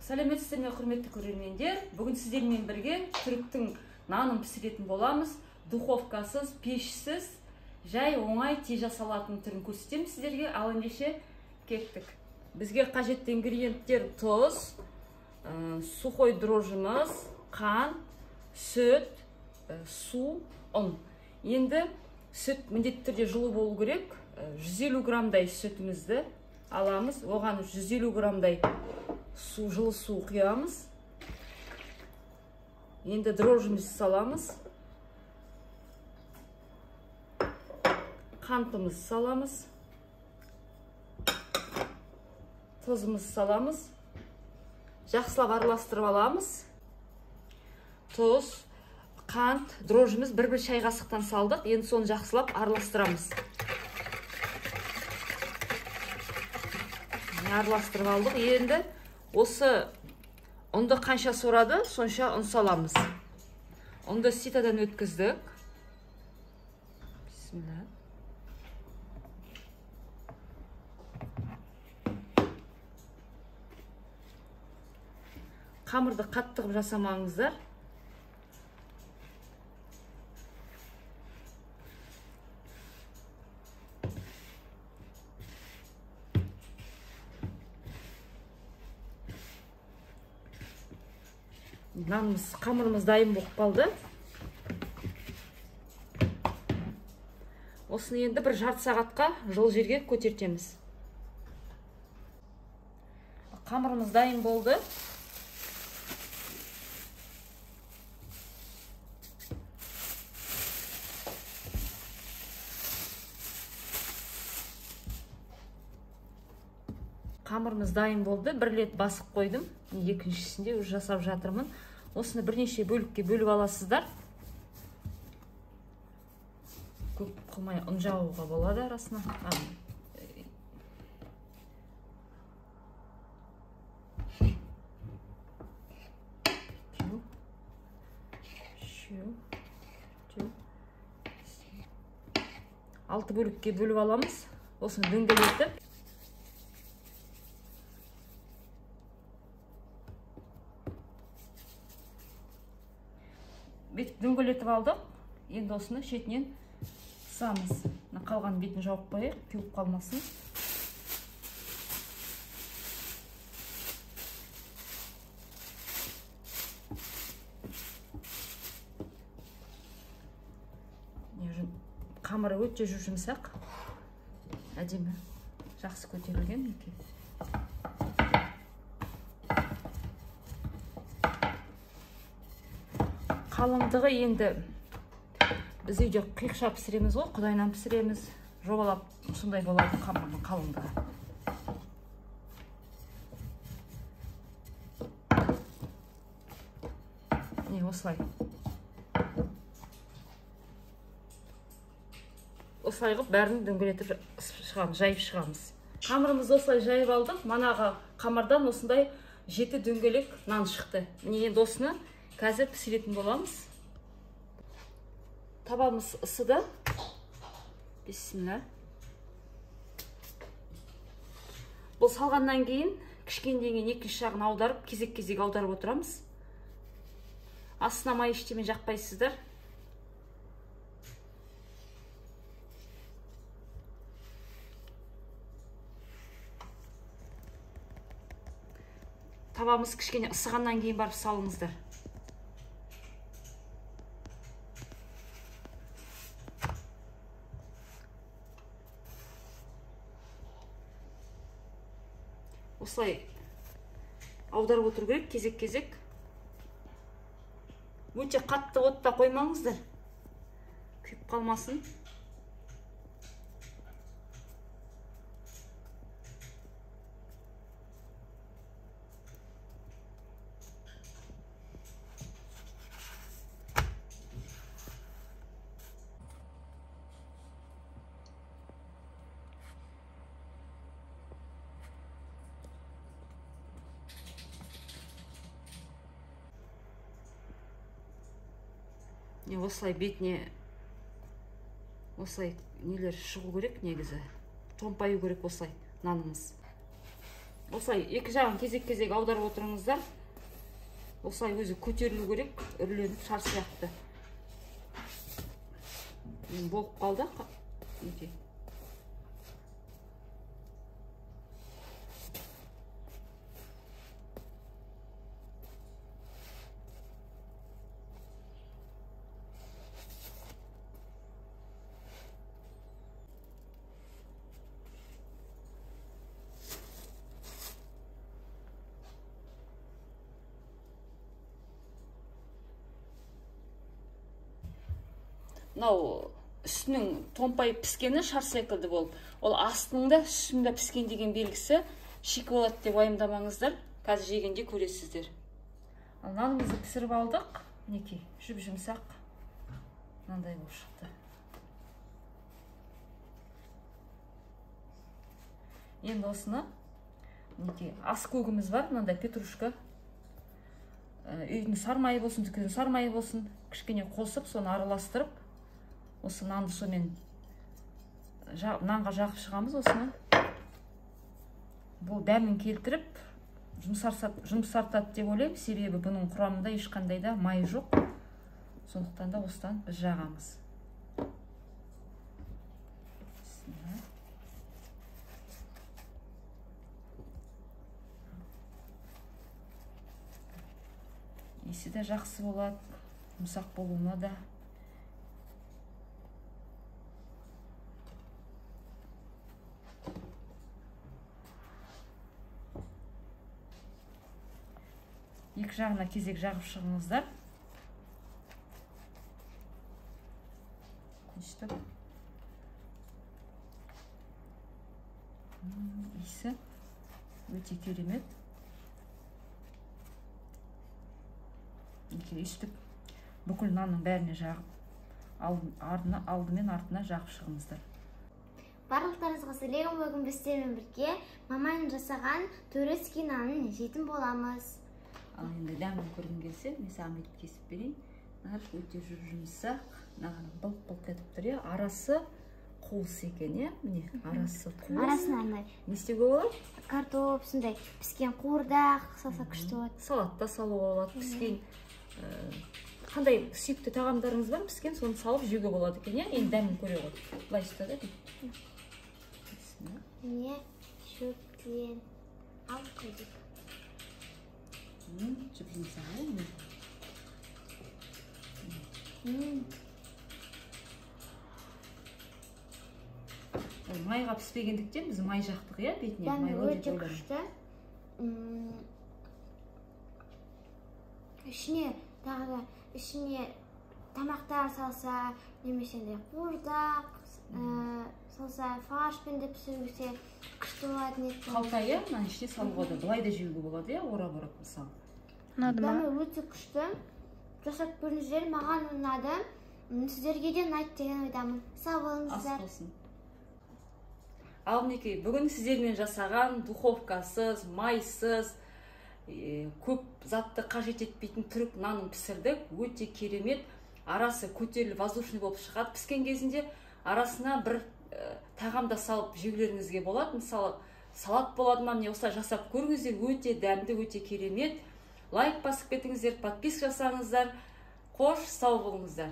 Сәлеметсіздер ме, құрметті көрермендер? Бүгін сіздермен бірге түріктің нанын пісіретін боламыз. Духовкасыз, пешсіз, жай оңай тез жасалатын түрін көрсетемін сіздерге. Ал ендеше кеттік. Бізге қажетті ингредиенттер: тұз, сухой дрожжымыз, қант, сүт, су, ұн. Енді сүт міндетті түрде жылы болу керек. 150 грамдай сүтімізді аламыз. Оған 150 грамдай жылы су құямыз. Енді дрожжымызды саламыз. Қантымызды саламыз. Тұзымызды саламыз. Жақсылап араластырып аламыз. Тұз, қант, дрожжымыз бір шай қасықтан салдық. Енді соны жақсылап араластырамыз. Араластырып алдық. Енді осы ұнды қанша сорады, сонша ұн саламыз. Ұнды ситадан өткіздік. Бисмилла. Қамырды қатты қылып жасамаңыздар. Қамырымыз дайын болып қалды. Осыны енді бір жарты сағатқа жылы жерге көтертеміз. Қамырымыз дайын болды. Қамырымыз дайын болды. Бір рет басып қойдым. Екіншісінде уже жасап жатырмын. Осыны бірнеше бөлікке бөліп аласыздар. Көп қылмай ұн жағуға болады арасына. Алты бөлікке бөліп аламыз. Осыны дөңгелетіп. Бетіп дөңгелетіп алдық. Енді осыны шетінен сызамыз. Қалған бетін жауып қойып, кеуіп қалмасын. Қамыры өте жұмсақ. Әдемі, жақсы көтерілген екен. Қалыңдығы енді біз үйде қиықша пісіреміз ғой, құдайнан пісіреміз. Жобалап сондай болады қамырдың қалыңдығы. Осылай. Осылай қылып бәрін дөңгелетіп шығамыз, жайып шығамыз. Қамырымызды осылай жайып алдық. Манағы қамырдан осындай 7 дөңгелек нан шықты. Міне енді осыны қазір пісіретін боламыз. Табамыз ысыды. Бисмилла. Бұл салғаннан кейін кішкенеден кейін екінші жағын аударып, кезек-кезек аударып отырамыз. Астына май ештеме жақпайсыздар. Табамыз кішкене ысығаннан кейін барып салыңыздар. Осылай аударып отыру керек, кезек-кезек. Өте қатты отта қоймаңыздар, күйіп қалмасын. Осылай бетіне осылай нелер шығу керек негізі. Томпаю керек осылай нанымыз. осылай екі жағын кезек-кезек аударып отырыңыздар. Осылай өзі көтерілу керек, үрленіп шар сияқты. Болып қалды. Мынау үстінің томпайып піскені шар секілді болып, ол астының да үстінің да піскен деген белгісі. Шикі болады деп уайымдамаңыздар, қазір жегенде көресіздер. Ал нанымызды пісіріп алдық. Мінекей, жұп-жұмсақ мынандай болып шықты. Енді осыны мінекей ас көгіміз бар, мынандай петрушка. Үйдің сармайы болсын, дүкеннің сармайы болсын, кішкене қосып, соны араластырып, осы нанды сомен нанға жағып шығамыз. Осыны бұл дәмін келтіріп жұмсартады деп ойлаймын, себебі бұның құрамында ешқандай да май жоқ. Сондықтан да осыдан біз жағамыз. Есі де жақсы болады, жұмсақ болуына да. Екі жағына кезек жағып шығыңыздар. Өстіп. Иісі өте керемет. Өстіп бүкіл нанның бәріне жағып, алдымен артына жағып шығыңыздар. Барлықтарыңызға сәлем. Бүгін біздермен бірге маманың жасаған турецкий нанын жейтін боламыз. Ал енді дәмін көргім келсе, мен саған етіп кесіп берейін. Өте жұмсақ, былқ-былқ етіп тұр. Арасы қуыс екен, міне, арасы қуыс. Арасын арнай. Не істеуге болады? Картоп, сондай піскен қуырдақ салса күшті болады. Салатта салуға болады, піскен. Қандай сүйікті тағамдарыңыз бар, піскен, соны салып жеуге болады екен, енді дәмін көре ғой. Былай ұстады. Міне шөптен алып қойдық. Жұп-жұмсақ. Майға піспегендіктен біз май жақтық, бетіне. Дәмі өте күшті. Ішіне тамақтар салса, немесе қуырдақ салса, фаршпен де пісірілсе күшті болады. Қалтайы, ішіне салуға да былай да жеуге болады, орап-орап мысалы. Дәмі өте күшті. Жасап көріңіздер, маған ұнады. Сіздерге де ұнайды деген ойдамын. Сау болыңыздар. Ал мінекей, бүгін сіздермен жасаған духовкасыз, майсыз, көп затты қажет етпейтін түрік нанын пісірдік. Өте керемет. Арасы көтеріліп, воздушный болып шығады. Піскен кезінде арасына бір тағамда салып жеулеріңізге болады. Мысалы, салат болады ма, осылай жасап көріңіздер. Өте дәмді, өте керемет. Лайк басып кетіңіздер, подписка жасаңыздар. Қош, сау болыңыздар.